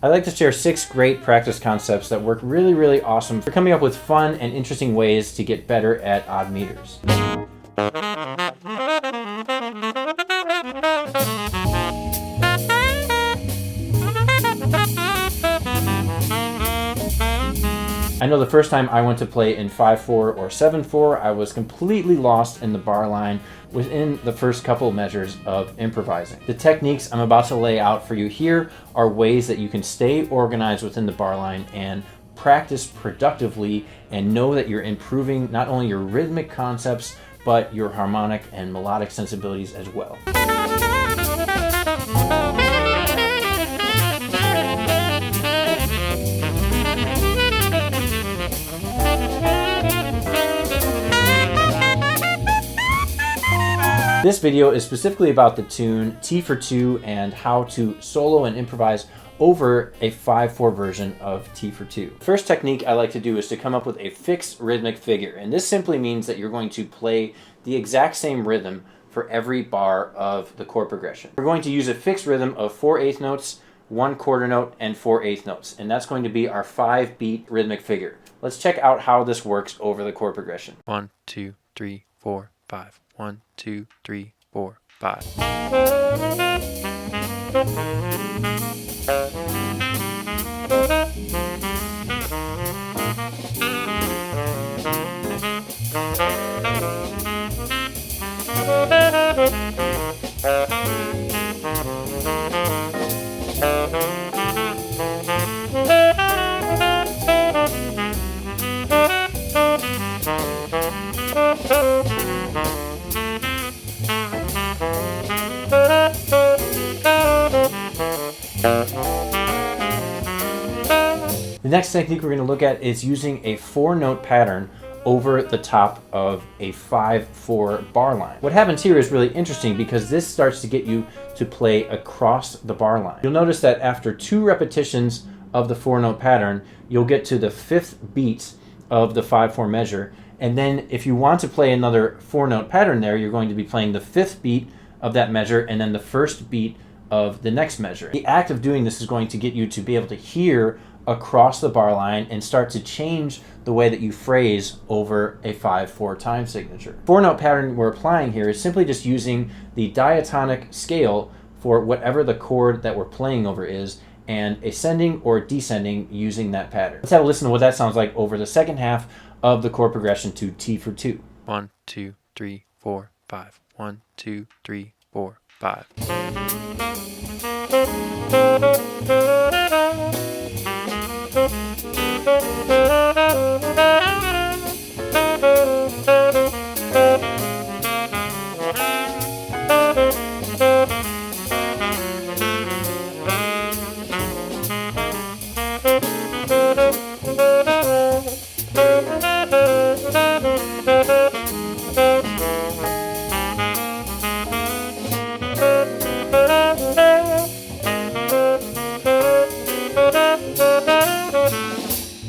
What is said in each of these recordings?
I'd like to share 6 great practice concepts that work really awesome for coming up with fun and interesting ways to get better at odd meters. I know the first time I went to play in 5/4 or 7/4, I was completely lost in the bar line within the first couple measures of improvising. The techniques I'm about to lay out for you here are ways that you can stay organized within the bar line and practice productively and know that you're improving not only your rhythmic concepts, but your harmonic and melodic sensibilities as well. This video is specifically about the tune T for 2 and how to solo and improvise over a 5/4 version of T for 2. First technique I like to do is to come up with a fixed rhythmic figure, and this simply means that you're going to play the exact same rhythm for every bar of the chord progression. We're going to use a fixed rhythm of 4/8 notes, 1/4 note, and 4/8 notes, and that's going to be our 5-beat rhythmic figure. Let's check out how this works over the chord progression. 1, 2, 3, 4, 5. 1, 2, 3, 4, 5. The next technique we're going to look at is using a 4-note pattern over the top of a 5/4 bar line. What happens here is really interesting because this starts to get you to play across the bar line. You'll notice that after 2 repetitions of the 4-note pattern, you'll get to the 5th beat of the 5/4 measure, and then if you want to play another 4-note pattern there, you're going to be playing the 5th beat of that measure and then the 1st beat of the next measure. The act of doing this is going to get you to be able to hear across the bar line and start to change the way that you phrase over a 5/4 time signature. 4-note pattern we're applying here is simply just using the diatonic scale for whatever the chord that we're playing over is, and ascending or descending using that pattern. Let's have a listen to what that sounds like over the second half of the chord progression to T for 2. 1, 2, 3, 4, 5. 1, 2, 3, 4, 5.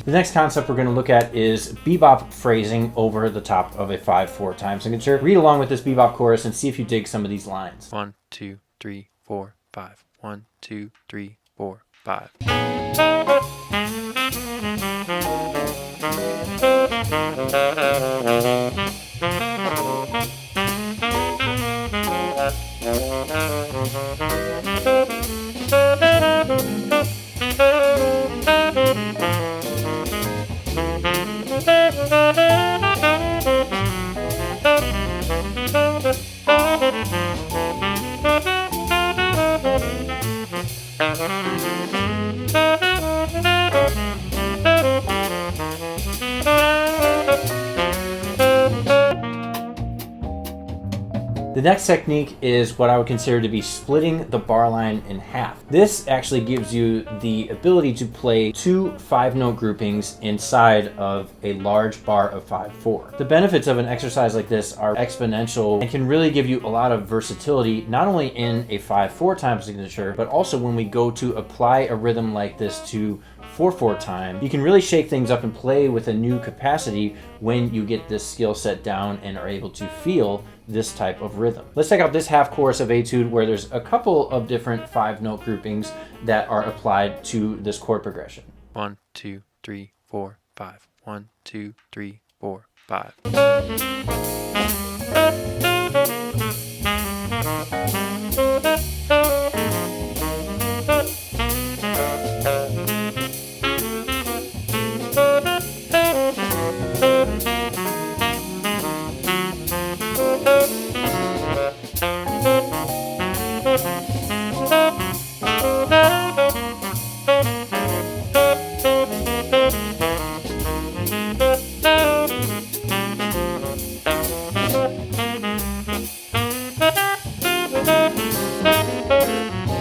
The next concept we're going to look at is bebop phrasing over the top of a 5/4 time signature. Read along with this bebop chorus and see if you dig some of these lines. 1, 2, 3, 4, 5. 1, 2, 3, 4, 5. The next technique is what I would consider to be splitting the bar line in half. This actually gives you the ability to play 2 5-note groupings inside of a large bar of 5/4. The benefits of an exercise like this are exponential and can really give you a lot of versatility, not only in a 5/4 time signature, but also when we go to apply a rhythm like this to 4/4 time, you can really shake things up and play with a new capacity when you get this skill set down and are able to feel this type of rhythm. Let's check out this half chorus of Etude, where there's a couple of different 5-note groupings that are applied to this chord progression. 1, 2, 3, 4, 5. 1, 2, 3, 4, 5.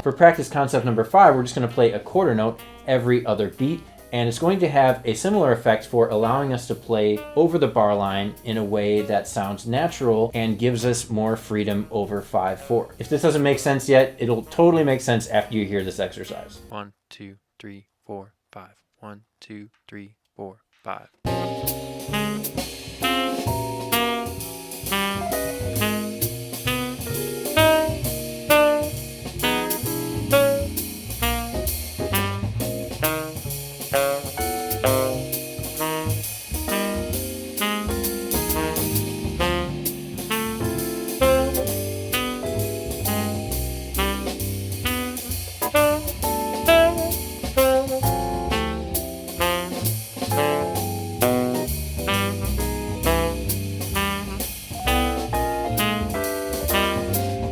For practice concept number 5, we're just going to play a quarter note every other beat, and it's going to have a similar effect for allowing us to play over the bar line in a way that sounds natural and gives us more freedom over 5/4. If this doesn't make sense yet, it'll totally make sense after you hear this exercise. 1, 2, 3, 4, 5. 1, 2, 3, 4, 5.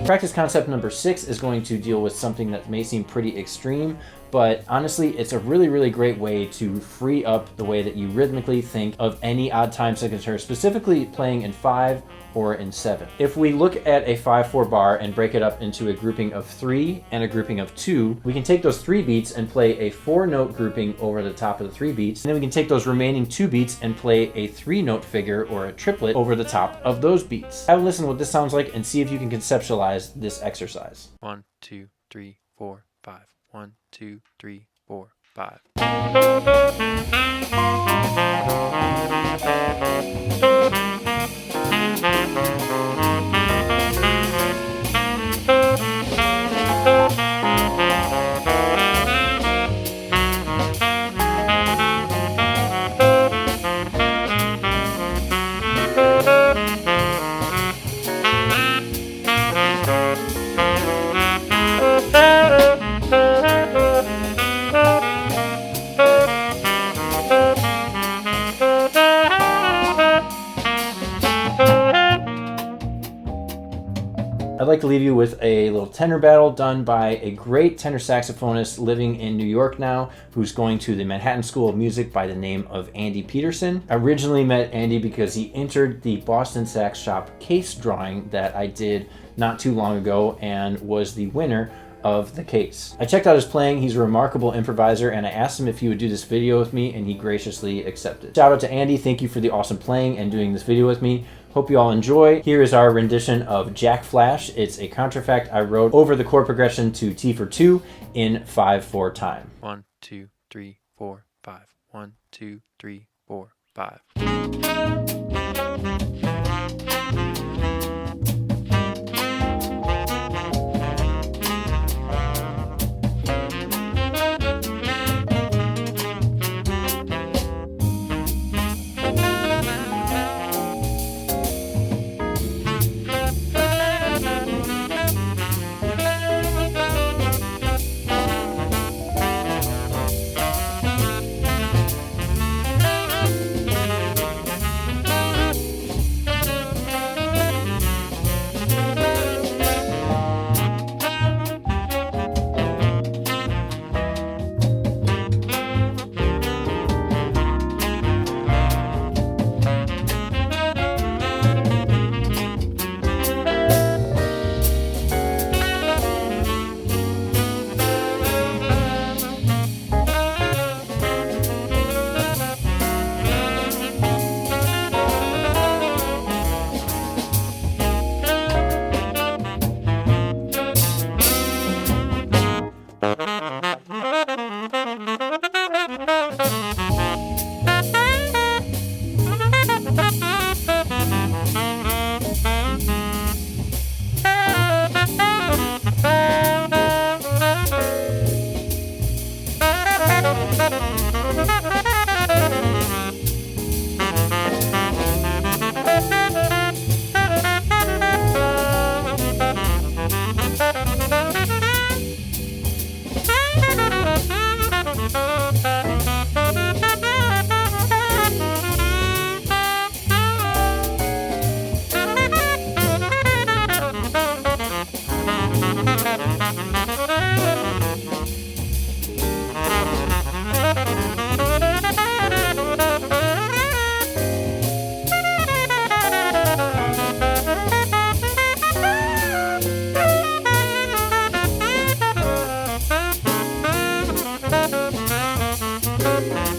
Practice concept number 6 is going to deal with something that may seem pretty extreme, but honestly, it's a really great way to free up the way that you rhythmically think of any odd time signature, specifically playing in 5 or in 7. If we look at a 5/4 bar and break it up into a grouping of 3 and a grouping of 2, we can take those 3 beats and play a 4-note grouping over the top of the 3 beats, and then we can take those remaining 2 beats and play a 3-note figure or a triplet over the top of those beats. Have a listen to what this sounds like and see if you can conceptualize this exercise. 1, 2, 3, 4, 5. 1, 2, 3, 4, 5. I'd like to leave you with a little tenor battle done by a great tenor saxophonist living in New York now, who's going to the Manhattan School of Music by the name of Andy Peterson. I originally met Andy because he entered the Boston Sax Shop case drawing that I did not too long ago and was the winner of the case. I checked out his playing. He's a remarkable improviser, and I asked him if he would do this video with me, and he graciously accepted. Shout out to Andy. Thank you for the awesome playing and doing this video with me. Hope you all enjoy. Here is our rendition of Jack Flash. It's a contrafact I wrote over the chord progression to T for 2 in 5/4 time. 1, 2, 3, 4, 5. 1, 2, 3, 4, 5. Bye.